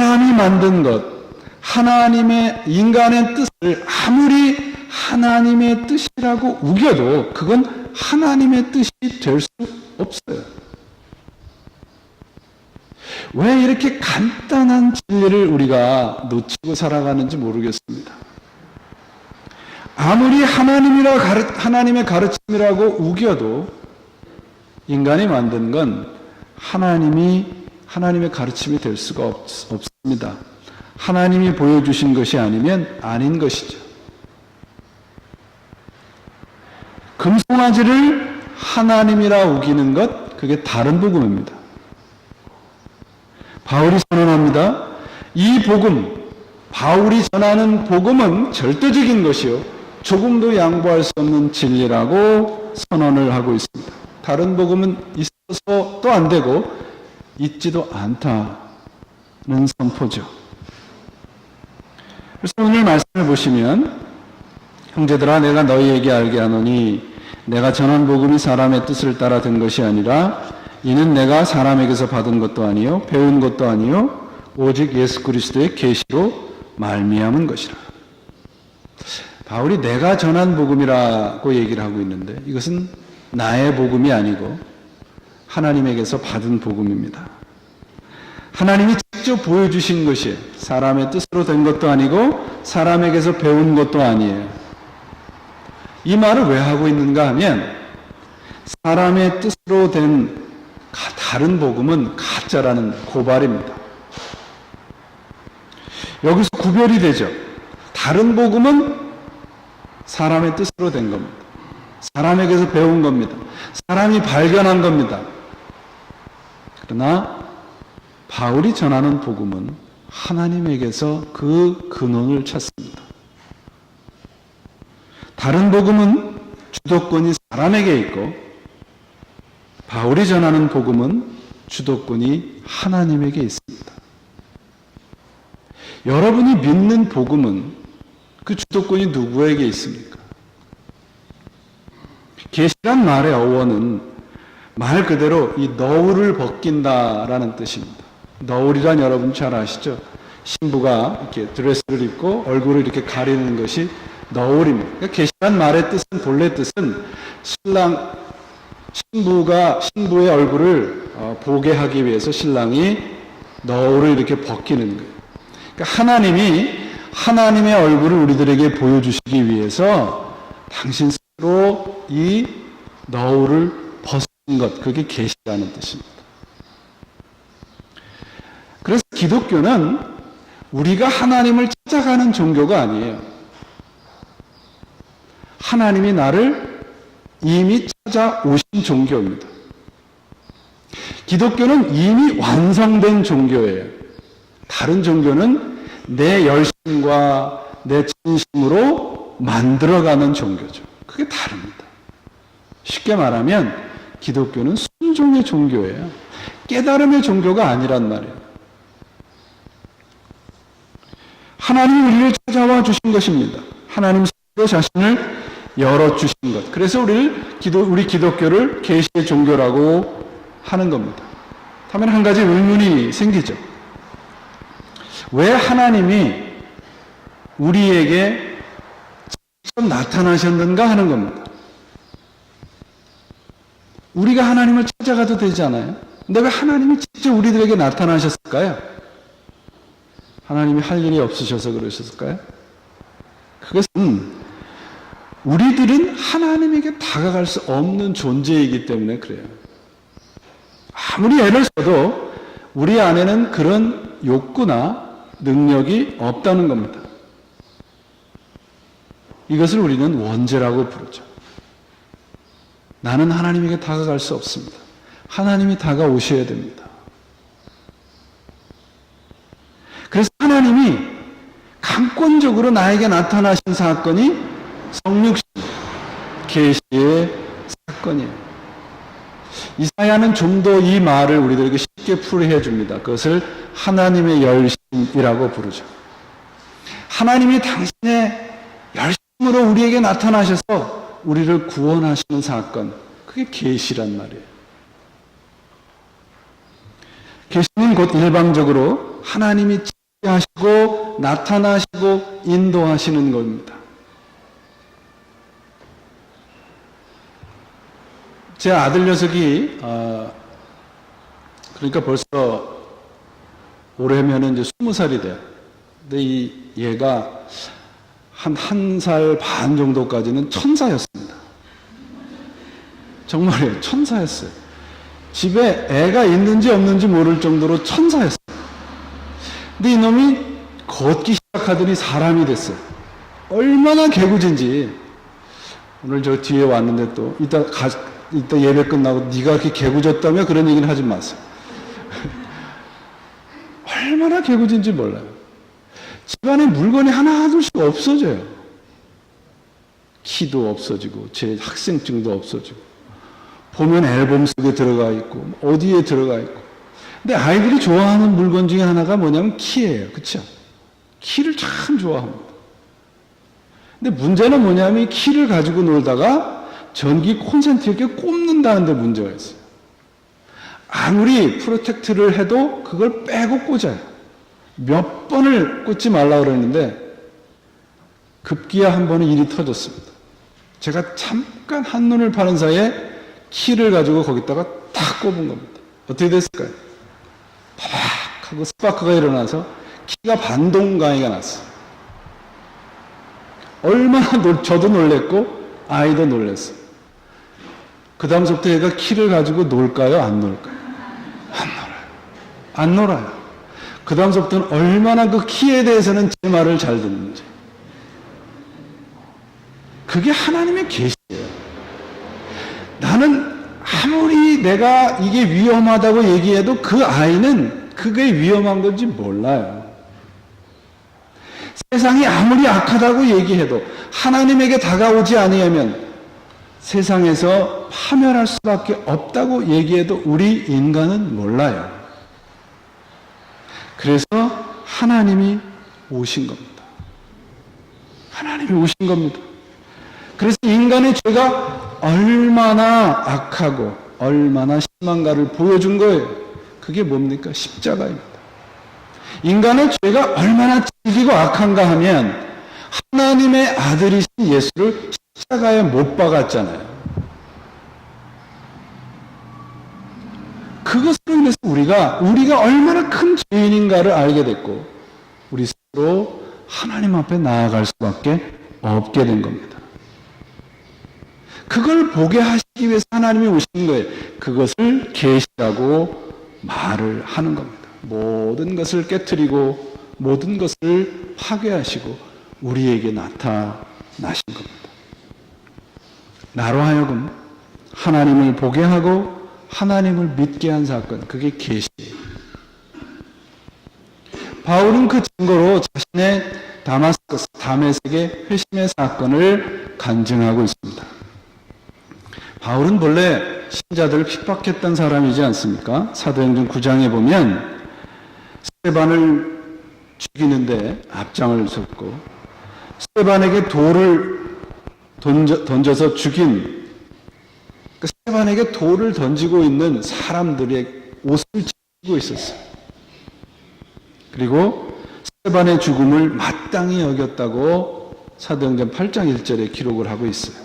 사람이 만든 것, 하나님의 인간의 뜻을 아무리 하나님의 뜻이라고 우겨도 그건 하나님의 뜻이 될 수 없어요. 왜 이렇게 간단한 진리를 우리가 놓치고 살아가는지 모르겠습니다. 아무리 하나님의 가르침이라고 우겨도 인간이 만든 건 하나님의 가르침이 될 수가 없습니다. 하나님이 보여주신 것이 아니면 아닌 것이죠. 금송아지를 하나님이라 우기는 것, 그게 다른 복음입니다. 바울이 선언합니다. 이 복음, 바울이 전하는 복음은 절대적인 것이요, 조금도 양보할 수 없는 진리라고 선언을 하고 있습니다. 다른 복음은 있어서도 안 되고 있지도 않다는 선포죠. 그래서 오늘 말씀을 보시면, 형제들아 내가 너희에게 알게 하노니 내가 전한 복음이 사람의 뜻을 따라 된 것이 아니라 이는 내가 사람에게서 받은 것도 아니요 배운 것도 아니요 오직 예수 그리스도의 계시로 말미암은 것이라. 바울이 내가 전한 복음이라고 얘기를 하고 있는데, 이것은 나의 복음이 아니고 하나님에게서 받은 복음입니다. 하나님이 직접 보여주신 것이에요. 사람의 뜻으로 된 것도 아니고 사람에게서 배운 것도 아니에요. 이 말을 왜 하고 있는가 하면, 사람의 뜻으로 된 다른 복음은 가짜라는 고발입니다. 여기서 구별이 되죠. 다른 복음은 사람의 뜻으로 된 겁니다. 사람에게서 배운 겁니다. 사람이 발견한 겁니다. 그러나 바울이 전하는 복음은 하나님에게서 그 근원을 찾습니다. 다른 복음은 주도권이 사람에게 있고, 바울이 전하는 복음은 주도권이 하나님에게 있습니다. 여러분이 믿는 복음은 그 주도권이 누구에게 있습니까? 계시란 말의 어원은 말 그대로 이 너울을 벗긴다라는 뜻입니다. 너울이란 여러분 잘 아시죠? 신부가 이렇게 드레스를 입고 얼굴을 이렇게 가리는 것이 너울입니다. 그러니까 계시란 말의 뜻은, 본래 뜻은 신부의 얼굴을 보게 하기 위해서 신랑이 너울을 이렇게 벗기는 거예요. 그러니까 하나님이 하나님의 얼굴을 우리들에게 보여주시기 위해서 당신 스스로 이 너울을 벗은 것, 그게 계시라는 뜻입니다. 그래서 기독교는 우리가 하나님을 찾아가는 종교가 아니에요. 하나님이 나를 이미 찾아오신 종교입니다. 기독교는 이미 완성된 종교예요. 다른 종교는 내 열심과 내 진심으로 만들어가는 종교죠. 그게 다릅니다. 쉽게 말하면 기독교는 순종의 종교예요. 깨달음의 종교가 아니란 말이에요. 하나님이 우리를 찾아와 주신 것입니다. 하나님 스스로 자신을 열어주신 것. 그래서 우리 기독교를 계시의 종교라고 하는 겁니다. 하면 한 가지 의문이 생기죠. 왜 하나님이 우리에게 직접 나타나셨는가 하는 겁니다. 우리가 하나님을 찾아가도 되지 않아요? 근데 왜 하나님이 직접 우리들에게 나타나셨을까요? 하나님이 할 일이 없으셔서 그러셨을까요? 그것은 우리들은 하나님에게 다가갈 수 없는 존재이기 때문에 그래요. 아무리 애를 써도 우리 안에는 그런 욕구나 능력이 없다는 겁니다. 이것을 우리는 원죄라고 부르죠. 나는 하나님에게 다가갈 수 없습니다. 하나님이 다가오셔야 됩니다. 그래서 하나님이 강권적으로 나에게 나타나신 사건이 성육신, 계시의 사건이에요. 이사야는 좀 더 이 말을 우리들에게 쉽게 풀이해 줍니다. 그것을 하나님의 열심이라고 부르죠. 하나님이 당신의 열심으로 우리에게 나타나셔서 우리를 구원하시는 사건, 그게 계시란 말이에요. 계시는 곧 일방적으로 하나님이 지시하시고 나타나시고 인도하시는 겁니다. 제 아들 녀석이 그러니까 벌써 올해면은 이제 20살이 돼요. 근데 얘가 한 1살 반 정도까지는 천사였습니다. 정말이에요. 천사였어요. 집에 애가 있는지 없는지 모를 정도로 천사였어요. 근데 이놈이 걷기 시작하더니 사람이 됐어요. 얼마나 개구진지. 오늘 저 뒤에 왔는데 또 이따 예배 끝나고 네가 그렇게 개구졌다며 그런 얘기는 하지 마세요. 얼마나 개구진지 몰라요. 집안에 물건이 하나둘씩 없어져요. 키도 없어지고 제 학생증도 없어지고 보면 앨범 속에 들어가 있고 어디에 들어가 있고. 근데 아이들이 좋아하는 물건 중에 하나가 뭐냐면 키예요. 그렇죠? 키를 참 좋아합니다. 근데 문제는 뭐냐면 이 키를 가지고 놀다가 전기 콘센트 이렇게 꼽는다는 데 문제가 있어요. 아무리 프로텍트를 해도 그걸 빼고 꽂아요. 몇 번을 꽂지 말라 그러는데 급기야 한 번은 일이 터졌습니다. 제가 잠깐 한눈을 파는 사이에 키를 가지고 거기다가 탁 꼽은 겁니다. 어떻게 됐을까요? 파박 하고 스파크가 일어나서 키가 반동 강의가 났어요. 얼마나 저도 놀랬고 아이도 놀랬어요. 그 다음부터 얘가 키를 가지고 놀까요? 안 놀까요? 안 놀아요. 안 놀아요. 그 다음부터는 얼마나 그 키에 대해서는 제 말을 잘 듣는지. 그게 하나님의 계시예요. 나는 아무리 내가 이게 위험하다고 얘기해도 그 아이는 그게 위험한 건지 몰라요. 세상이 아무리 악하다고 얘기해도 하나님에게 다가오지 아니하면 세상에서 파멸할 수밖에 없다고 얘기해도 우리 인간은 몰라요. 그래서 하나님이 오신 겁니다. 하나님이 오신 겁니다. 그래서 인간의 죄가 얼마나 악하고 얼마나 심한가를 보여준 거예요. 그게 뭡니까? 십자가입니다. 인간의 죄가 얼마나 질기고 악한가 하면 하나님의 아들이신 예수를 십자가에 못 박았잖아요. 그것으로 인해서 우리가 얼마나 큰 죄인인가를 알게 됐고 우리 스스로 하나님 앞에 나아갈 수밖에 없게 된 겁니다. 그걸 보게 하시기 위해서 하나님이 오신 거예요. 그것을 계시라고 말을 하는 겁니다. 모든 것을 깨트리고 모든 것을 파괴하시고 우리에게 나타나신 겁니다. 나로 하여금 하나님을 보게 하고 하나님을 믿게 한 사건, 그게 계시예요. 바울은 그 증거로 자신의 다메섹의 회심의 사건을 간증하고 있습니다. 바울은 본래 신자들을 핍박했던 사람이지 않습니까? 사도행전 9장에 보면 스데반을 죽이는데 앞장을 섰고 스데반에게 돌을 던져서 죽인 스데반에게 돌을 던지고 있는 사람들의 옷을 지키고 있었어요. 그리고 스데반의 죽음을 마땅히 여겼다고 사도행전 8장 1절에 기록을 하고 있어요.